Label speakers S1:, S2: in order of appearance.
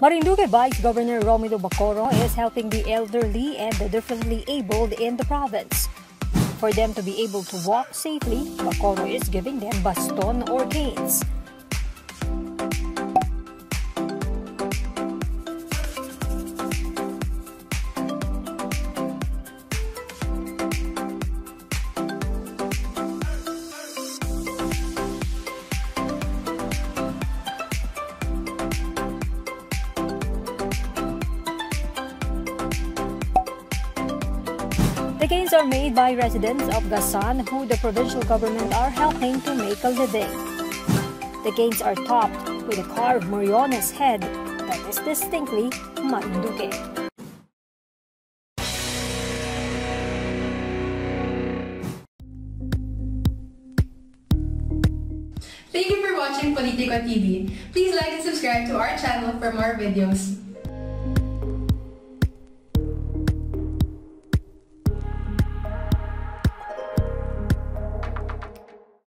S1: Marinduque Vice Governor Romulo Bacorro is helping the elderly and the differently abled in the province. For them to be able to walk safely, Bacorro is giving them baston or canes. The canes are made by residents of Gasan who the provincial government are helping to make a living. The canes are topped with a carved Moriones head that is distinctly Marinduque.
S2: Thank you for watching Politiko TV. Please like and subscribe to our channel for more videos.